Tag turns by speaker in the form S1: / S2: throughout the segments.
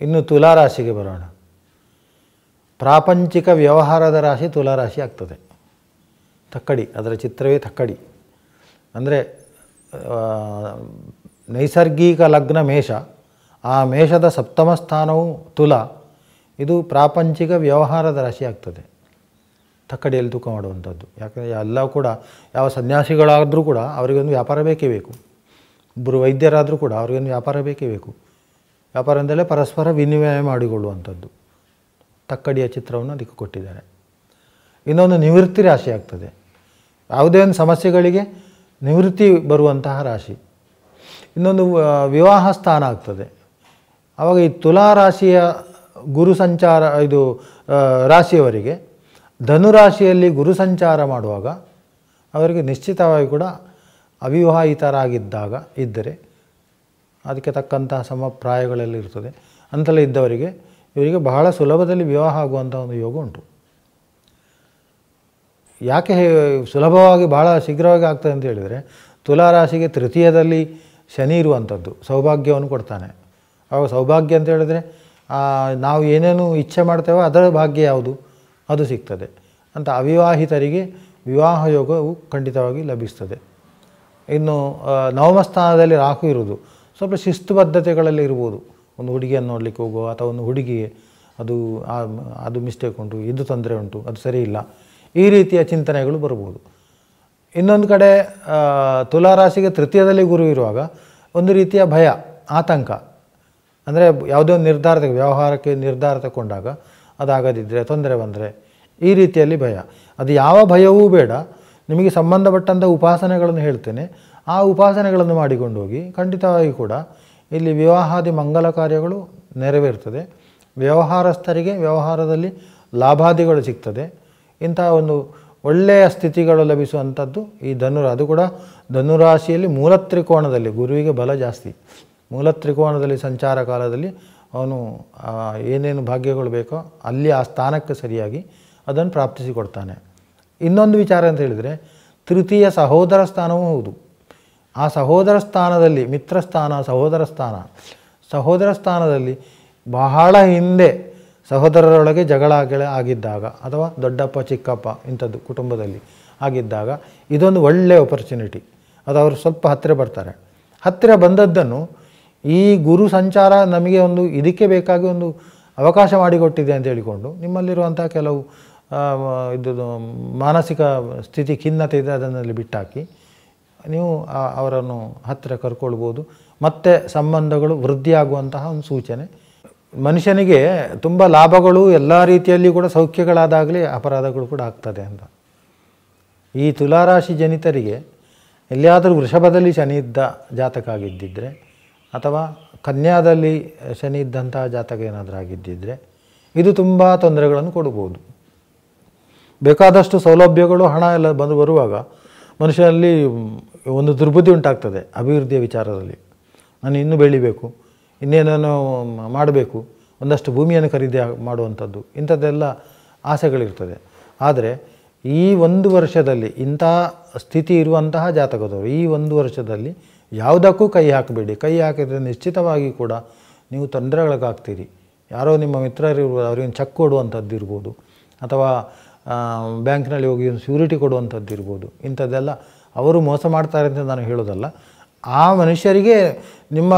S1: ಇನ್ನು ತುಲಾರಾಶಿಗೆ ಬರೋಣ. ಪ್ರಾಪಂಚಿಕ ವ್ಯವಹಾರದ ರಾಶಿ ತುಲಾರಾಶಿ ಆಗ್ತದೆ. ತಕ್ಕಡಿ, ಅದರ ಚಿತ್ರವೇ ತಕ್ಕಡಿ. ಅಂದರೆ ನೈಸರ್ಗಿಕ ಲಗ್ನ ಮೇಷ, ಆ ಮೇಷದ ಸಪ್ತಮ ಸ್ಥಾನವು ತುಲಾ, ಇದು ಪ್ರಾಪಂಚಿಕ ವ್ಯವಹಾರದ ರಾಶಿ ಆಗ್ತದೆ. ತಕ್ಕಡಿಯಲ್ಲಿ ತೂಕ ಮಾಡುವಂಥದ್ದು. ಯಾಕಂದರೆ ಎಲ್ಲ ಕೂಡ ಯಾವ ಸನ್ಯಾಸಿಗಳಾದರೂ ಕೂಡ ಅವರಿಗೊಂದು ವ್ಯಾಪಾರ ಬೇಕೇ ಬೇಕು. ಒಬ್ಬರು ವೈದ್ಯರಾದರೂ ಕೂಡ ಅವರಿಗೊಂದು ವ್ಯಾಪಾರ ಬೇಕೇ ಬೇಕು. ವ್ಯಾಪಾರ ಅಂದರೆ ಪರಸ್ಪರ ವಿನಿಮಯ ಮಾಡಿಕೊಳ್ಳುವಂಥದ್ದು. ತಕ್ಕಡಿಯ ಚಿತ್ರವನ್ನು ಅದಕ್ಕೆ ಕೊಟ್ಟಿದ್ದಾರೆ. ಇನ್ನೊಂದು ನಿವೃತ್ತಿ ರಾಶಿ ಆಗ್ತದೆ. ಯಾವುದೇ ಒಂದು ಸಮಸ್ಯೆಗಳಿಗೆ ನಿವೃತ್ತಿ ಬರುವಂತಹ ರಾಶಿ. ಇನ್ನೊಂದು ವಿವಾಹ ಸ್ಥಾನ ಆಗ್ತದೆ. ಆವಾಗ ಈ ತುಲಾ ರಾಶಿಯ ಗುರು ಸಂಚಾರ, ಇದು ರಾಶಿಯವರಿಗೆ ಧನುರಾಶಿಯಲ್ಲಿ ಗುರು ಸಂಚಾರ ಮಾಡುವಾಗ ಅವರಿಗೆ ನಿಶ್ಚಿತವಾಗಿ ಕೂಡ ಅವಿವಾಹಿತರಾಗಿದ್ದಾಗ ಇದ್ದರೆ ಅದಕ್ಕೆ ತಕ್ಕಂತಹ ಸಮಪ್ರಾಯಗಳೆಲ್ಲ ಇರ್ತದೆ. ಅಂತೆಲ್ಲ ಇದ್ದವರಿಗೆ ಇವರಿಗೆ ಬಹಳ ಸುಲಭದಲ್ಲಿ ವಿವಾಹ ಆಗುವಂಥ ಒಂದು ಯೋಗ ಉಂಟು. ಯಾಕೆ ಸುಲಭವಾಗಿ ಬಹಳ ಶೀಘ್ರವಾಗಿ ಆಗ್ತದೆ ಅಂತ ಹೇಳಿದರೆ, ತುಲಾರಾಶಿಗೆ ತೃತೀಯದಲ್ಲಿ ಶನಿ ಇರುವಂಥದ್ದು ಸೌಭಾಗ್ಯವನ್ನು ಕೊಡ್ತಾನೆ. ಆವಾಗ ಸೌಭಾಗ್ಯ ಅಂತ ಹೇಳಿದರೆ ನಾವು ಏನೇನು ಇಚ್ಛೆ ಮಾಡ್ತೇವೋ ಅದರ ಭಾಗ್ಯ ಯಾವುದು ಅದು ಸಿಗ್ತದೆ ಅಂತ. ಅವಿವಾಹಿತರಿಗೆ ವಿವಾಹ ಯೋಗವು ಖಂಡಿತವಾಗಿ ಲಭಿಸ್ತದೆ. ಇನ್ನು ನವಮ ಸ್ಥಾನದಲ್ಲಿ ರಾಹು ಇರುವುದು ಸ್ವಲ್ಪ ಶಿಸ್ತುಬದ್ಧತೆಗಳಲ್ಲಿ ಇರ್ಬೋದು. ಒಂದು ಹುಡುಗಿಯನ್ನು ನೋಡಲಿಕ್ಕೆ ಹೋಗುವ ಅಥವಾ ಒಂದು ಹುಡುಗಿಗೆ ಅದು ಮಿಸ್ಟೇಕ್ ಉಂಟು, ಇದು ತೊಂದರೆ ಉಂಟು, ಅದು ಸರಿ ಇಲ್ಲ, ಈ ರೀತಿಯ ಚಿಂತನೆಗಳು ಬರ್ಬೋದು. ಇನ್ನೊಂದು ಕಡೆ ತುಲಾರಾಶಿಗೆ ತೃತೀಯದಲ್ಲಿ ಗುರು ಇರುವಾಗ ಒಂದು ರೀತಿಯ ಭಯ, ಆತಂಕ. ಅಂದರೆ ಯಾವುದೇ ಒಂದು ವ್ಯವಹಾರಕ್ಕೆ ನಿರ್ಧಾರ ತಗೊಂಡಾಗ ಅದಾಗದಿದ್ದರೆ, ತೊಂದರೆ ಬಂದರೆ, ಈ ರೀತಿಯಲ್ಲಿ ಭಯ. ಅದು ಯಾವ ಭಯವೂ ಬೇಡ. ನಿಮಗೆ ಸಂಬಂಧಪಟ್ಟಂಥ ಉಪಾಸನೆಗಳನ್ನು ಹೇಳ್ತೇನೆ. ಆ ಉಪಾಸನೆಗಳನ್ನು ಮಾಡಿಕೊಂಡು ಹೋಗಿ ಖಂಡಿತವಾಗಿ ಕೂಡ ಇಲ್ಲಿ ವಿವಾಹಾದಿ ಮಂಗಲ ಕಾರ್ಯಗಳು ನೆರವೇರ್ತದೆ. ವ್ಯವಹಾರಸ್ಥರಿಗೆ ವ್ಯವಹಾರದಲ್ಲಿ ಲಾಭಾದಿಗಳು ಸಿಗ್ತದೆ. ಇಂತಹ ಒಂದು ಒಳ್ಳೆಯ ಸ್ಥಿತಿಗಳು ಲಭಿಸುವಂಥದ್ದು ಈ ಅದು ಕೂಡ ಧನುರಾಶಿಯಲ್ಲಿ ಮೂಲ ತ್ರಿಕೋಣದಲ್ಲಿ ಗುರುವಿಗೆ ಬಲ ಜಾಸ್ತಿ. ಮೂಲ ತ್ರಿಕೋಣದಲ್ಲಿ ಸಂಚಾರ ಕಾಲದಲ್ಲಿ ಅವನು ಏನೇನು ಭಾಗ್ಯಗಳು ಬೇಕೋ ಅಲ್ಲಿ ಆ ಸ್ಥಾನಕ್ಕೆ ಸರಿಯಾಗಿ ಅದನ್ನು ಪ್ರಾಪ್ತಿಸಿಕೊಡ್ತಾನೆ. ಇನ್ನೊಂದು ವಿಚಾರ ಅಂತ ಹೇಳಿದರೆ, ತೃತೀಯ ಸಹೋದರ ಸ್ಥಾನವೂ ಹೌದು. ಆ ಸಹೋದರ ಸ್ಥಾನದಲ್ಲಿ ಮಿತ್ರಸ್ಥಾನ, ಸಹೋದರ ಸ್ಥಾನದಲ್ಲಿ ಬಹಳ ಹಿಂದೆ ಸಹೋದರರೊಳಗೆ ಜಗಳ ಆಗಿದ್ದಾಗ ಅಥವಾ ದೊಡ್ಡಪ್ಪ ಚಿಕ್ಕಪ್ಪ ಇಂಥದ್ದು ಕುಟುಂಬದಲ್ಲಿ ಆಗಿದ್ದಾಗ ಇದೊಂದು ಒಳ್ಳೆಯ ಆಪರ್ಚುನಿಟಿ. ಅದು ಅವರು ಸ್ವಲ್ಪ ಹತ್ತಿರ ಬರ್ತಾರೆ. ಹತ್ತಿರ ಬಂದದ್ದನ್ನು ಈ ಗುರು ಸಂಚಾರ ನಮಗೆ ಒಂದು ಇದಕ್ಕೆ ಬೇಕಾಗಿ ಒಂದು ಅವಕಾಶ ಮಾಡಿಕೊಟ್ಟಿದೆ ಅಂತ ಹೇಳಿಕೊಂಡು ನಿಮ್ಮಲ್ಲಿರುವಂಥ ಕೆಲವು ಇದು ಮಾನಸಿಕ ಸ್ಥಿತಿ ಖಿನ್ನತೆ ಇದೆ, ಅದನ್ನಲ್ಲಿ ಬಿಟ್ಟಾಕಿ ನೀವು ಅವರನ್ನು ಹತ್ತಿರ ಕರ್ಕೊಳ್ಬೋದು. ಮತ್ತು ಸಂಬಂಧಗಳು ವೃದ್ಧಿಯಾಗುವಂತಹ ಒಂದು ಸೂಚನೆ. ಮನುಷ್ಯನಿಗೆ ತುಂಬ ಲಾಭಗಳು ಎಲ್ಲ ರೀತಿಯಲ್ಲಿ ಕೂಡ ಸೌಖ್ಯಗಳಾದಾಗಲೇ ಅಪರಾಧಗಳು ಕೂಡ ಆಗ್ತದೆ ಅಂತ. ಈ ತುಲಾರಾಶಿ ಜನಿತರಿಗೆ ಎಲ್ಲಿಯಾದರೂ ವೃಷಭದಲ್ಲಿ ಶನಿ ಇದ್ದ ಜಾತಕ ಆಗಿದ್ದಿದ್ದರೆ ಅಥವಾ ಕನ್ಯಾದಲ್ಲಿ ಶನಿ ಇದ್ದಂತಹ ಜಾತಕ ಏನಾದರೂ ಆಗಿದ್ದಿದ್ದರೆ ಇದು ತುಂಬ ತೊಂದರೆಗಳನ್ನು ಕೊಡ್ಬೋದು. ಬೇಕಾದಷ್ಟು ಸೌಲಭ್ಯಗಳು, ಹಣ ಎಲ್ಲ ಬರುವಾಗ ಮನುಷ್ಯನಲ್ಲಿ ಒಂದು ದುರ್ಬುದ್ಧಿ ಉಂಟಾಗ್ತದೆ ಅಭಿವೃದ್ಧಿಯ ವಿಚಾರದಲ್ಲಿ. ನಾನು ಇನ್ನೂ ಬೆಳಿಬೇಕು, ಇನ್ನೇನೋ ಮಾಡಬೇಕು, ಒಂದಷ್ಟು ಭೂಮಿಯನ್ನು ಖರೀದಿ ಮಾಡುವಂಥದ್ದು, ಇಂಥದ್ದೆಲ್ಲ ಆಸೆಗಳಿರ್ತದೆ. ಆದರೆ ಈ ಒಂದು ವರ್ಷದಲ್ಲಿ ಇಂಥ ಸ್ಥಿತಿ ಇರುವಂತಹ ಜಾತಕದವರು ಈ ಒಂದು ವರ್ಷದಲ್ಲಿ ಯಾವುದಕ್ಕೂ ಕೈ ಹಾಕಬೇಡಿ. ಕೈ ಹಾಕಿದರೆ ನಿಶ್ಚಿತವಾಗಿ ಕೂಡ ನೀವು ತೊಂದರೆಗಳಿಗಾಗ್ತೀರಿ. ಯಾರೋ ನಿಮ್ಮ ಮಿತ್ರರಿರ್ಬೋದು, ಅವರಿಗೆ ಚೆಕ್ ಕೊಡುವಂಥದ್ದು ಇರ್ಬೋದು, ಅಥವಾ ಬ್ಯಾಂಕ್ನಲ್ಲಿ ಹೋಗಿ ಒಂದು ಶ್ಯೂರಿಟಿ ಕೊಡುವಂಥದ್ದು ಇರ್ಬೋದು. ಇಂಥದ್ದೆಲ್ಲ ಅವರು ಮೋಸ ಮಾಡ್ತಾರೆ ಅಂತ ನಾನು ಹೇಳೋದಲ್ಲ. ಆ ಮನುಷ್ಯರಿಗೆ ನಿಮ್ಮ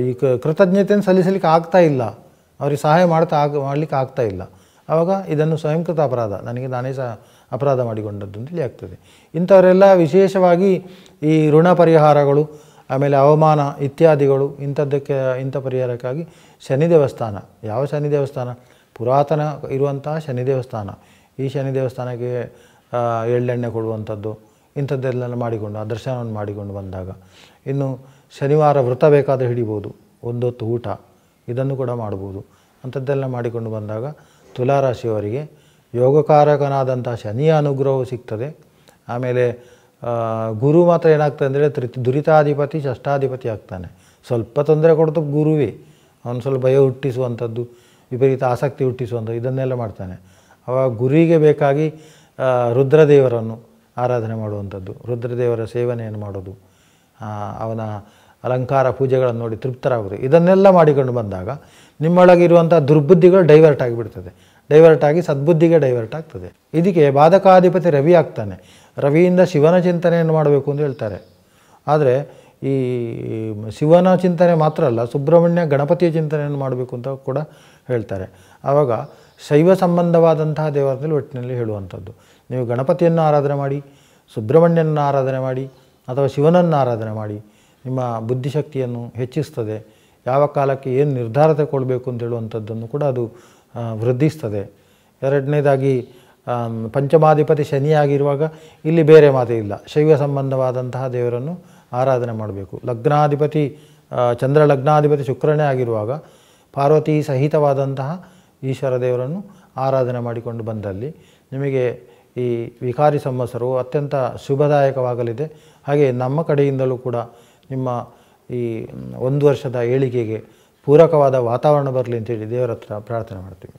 S1: ಈ ಕೃತಜ್ಞತೆಯನ್ನು ಸಲ್ಲಿಸಲಿಕ್ಕೆ ಆಗ್ತಾಯಿಲ್ಲ, ಅವರಿಗೆ ಸಹಾಯ ಮಾಡಲಿಕ್ಕೆ ಆಗ್ತಾಯಿಲ್ಲ. ಆವಾಗ ಇದನ್ನು ಸ್ವಯಂಕೃತ ಅಪರಾಧ, ನಾನೇ ಸಹ ಅಪರಾಧ ಮಾಡಿಕೊಂಡದ್ದು ಅಂತೇಳಿ ಆಗ್ತದೆ. ಇಂಥವರೆಲ್ಲ ವಿಶೇಷವಾಗಿ ಈ ಋಣ ಪರಿಹಾರಗಳು, ಆಮೇಲೆ ಅವಮಾನ ಇತ್ಯಾದಿಗಳು ಇಂಥ ಪರಿಹಾರಕ್ಕಾಗಿ ಶನಿ ದೇವಸ್ಥಾನ. ಯಾವ ಶನಿ ದೇವಸ್ಥಾನ? ಪುರಾತನ ಇರುವಂತಹ ಶನಿ ದೇವಸ್ಥಾನ. ಈ ಶನಿ ದೇವಸ್ಥಾನಕ್ಕೆ ಎಳ್ಳೆಣ್ಣೆ ಕೊಡುವಂಥದ್ದು ಇಂಥದ್ದೆಲ್ಲ ಮಾಡಿಕೊಂಡು ಆ ದರ್ಶನವನ್ನು ಮಾಡಿಕೊಂಡು ಬಂದಾಗ, ಇನ್ನು ಶನಿವಾರ ವ್ರತ ಬೇಕಾದರೆ ಹಿಡಿಬೋದು, ಒಂದೊತ್ತು ಊಟ ಇದನ್ನು ಕೂಡ ಮಾಡ್ಬೋದು. ಅಂಥದ್ದೆಲ್ಲ ಮಾಡಿಕೊಂಡು ಬಂದಾಗ ತುಲಾರಾಶಿಯವರಿಗೆ ಯೋಗಕಾರಕನಾದಂಥ ಶನಿಯ ಅನುಗ್ರಹವು ಸಿಗ್ತದೆ. ಆಮೇಲೆ ಗುರು ಮಾತ್ರ ಏನಾಗ್ತದೆ ಅಂದರೆ ದುರಿತಾಧಿಪತಿ ಷಷ್ಠಾಧಿಪತಿ ಆಗ್ತಾನೆ. ಸ್ವಲ್ಪ ತೊಂದರೆ ಕೊಡ್ತು ಗುರುವೇ, ಅವನು ಸ್ವಲ್ಪ ಭಯ ಹುಟ್ಟಿಸುವಂಥದ್ದು, ವಿಪರೀತ ಆಸಕ್ತಿ ಹುಟ್ಟಿಸುವಂಥದ್ದು ಇದನ್ನೆಲ್ಲ ಮಾಡ್ತಾನೆ. ಆವಾಗ ಗುರುವಿಗೆ ಬೇಕಾಗಿ ರುದ್ರದೇವರನ್ನು ಆರಾಧನೆ ಮಾಡುವಂಥದ್ದು, ರುದ್ರದೇವರ ಸೇವನೆಯನ್ನು ಮಾಡೋದು, ಅವನ ಅಲಂಕಾರ ಪೂಜೆಗಳನ್ನು ನೋಡಿ ತೃಪ್ತರಾಗುವುದು. ಇದನ್ನೆಲ್ಲ ಮಾಡಿಕೊಂಡು ಬಂದಾಗ ನಿಮ್ಮೊಳಗಿರುವಂಥ ದುರ್ಬುದ್ಧಿಗಳು ಡೈವರ್ಟ್ ಆಗಿಬಿಡ್ತದೆ. ಡೈವರ್ಟ್ ಆಗಿ ಸದ್ಬುದ್ಧಿಗೆ ಡೈವರ್ಟ್ ಆಗ್ತದೆ. ಇದಕ್ಕೆ ಬಾಧಕಾಧಿಪತಿ ರವಿ ಆಗ್ತಾನೆ. ರವಿಯಿಂದ ಶಿವನ ಚಿಂತನೆಯನ್ನು ಮಾಡಬೇಕು ಅಂತ ಹೇಳ್ತಾರೆ. ಆದರೆ ಈ ಶಿವನ ಚಿಂತನೆ ಮಾತ್ರ ಅಲ್ಲ, ಸುಬ್ರಹ್ಮಣ್ಯ ಗಣಪತಿಯ ಚಿಂತನೆಯನ್ನು ಮಾಡಬೇಕು ಅಂತ ಕೂಡ ಹೇಳ್ತಾರೆ. ಆವಾಗ ಶೈವ ಸಂಬಂಧವಾದಂತಹ ದೇವರಲ್ಲಿ ಒಟ್ಟಿನಲ್ಲಿ ಹೇಳುವಂಥದ್ದು, ನೀವು ಗಣಪತಿಯನ್ನು ಆರಾಧನೆ ಮಾಡಿ, ಸುಬ್ರಹ್ಮಣ್ಯನ ಆರಾಧನೆ ಮಾಡಿ, ಅಥವಾ ಶಿವನನ್ನು ಆರಾಧನೆ ಮಾಡಿ. ನಿಮ್ಮ ಬುದ್ಧಿಶಕ್ತಿಯನ್ನು ಹೆಚ್ಚಿಸ್ತದೆ. ಯಾವ ಕಾಲಕ್ಕೆ ಏನು ನಿರ್ಧಾರ ತಗೊಳ್ಬೇಕು ಅಂತ ಹೇಳುವಂಥದ್ದನ್ನು ಕೂಡ ಅದು ವೃದ್ಧಿಸ್ತದೆ. ಎರಡನೇದಾಗಿ ಪಂಚಮಾಧಿಪತಿ ಶನಿಯಾಗಿರುವಾಗ ಇಲ್ಲಿ ಬೇರೆ ಮಾತೇ ಇಲ್ಲ, ಶೈವ ಸಂಬಂಧವಾದಂತಹ ದೇವರನ್ನು ಆರಾಧನೆ ಮಾಡಬೇಕು. ಲಗ್ನಾಧಿಪತಿ ಚಂದ್ರ ಲಗ್ನಾಧಿಪತಿ ಶುಕ್ರನೇ ಆಗಿರುವಾಗ ಪಾರ್ವತಿ ಸಹಿತವಾದಂತಹ ಈಶ್ವರ ದೇವರನ್ನು ಆರಾಧನೆ ಮಾಡಿಕೊಂಡು ಬಂದಲ್ಲಿ ನಿಮಗೆ ಈ ವಿಕಾರಿ ಸಂವತ್ಸರವು ಅತ್ಯಂತ ಶುಭದಾಯಕವಾಗಲಿದೆ. ಹಾಗೆ ನಮ್ಮ ಕಡೆಯಿಂದಲೂ ಕೂಡ ನಿಮ್ಮ ಈ 1 ವರ್ಷದ ಏಳಿಗೆಗೆ ಪೂರಕವಾದ ವಾತಾವರಣ ಬರಲಿ ಅಂತೇಳಿ ದೇವರ ಹತ್ರ ಪ್ರಾರ್ಥನೆ ಮಾಡ್ತೀವಿ.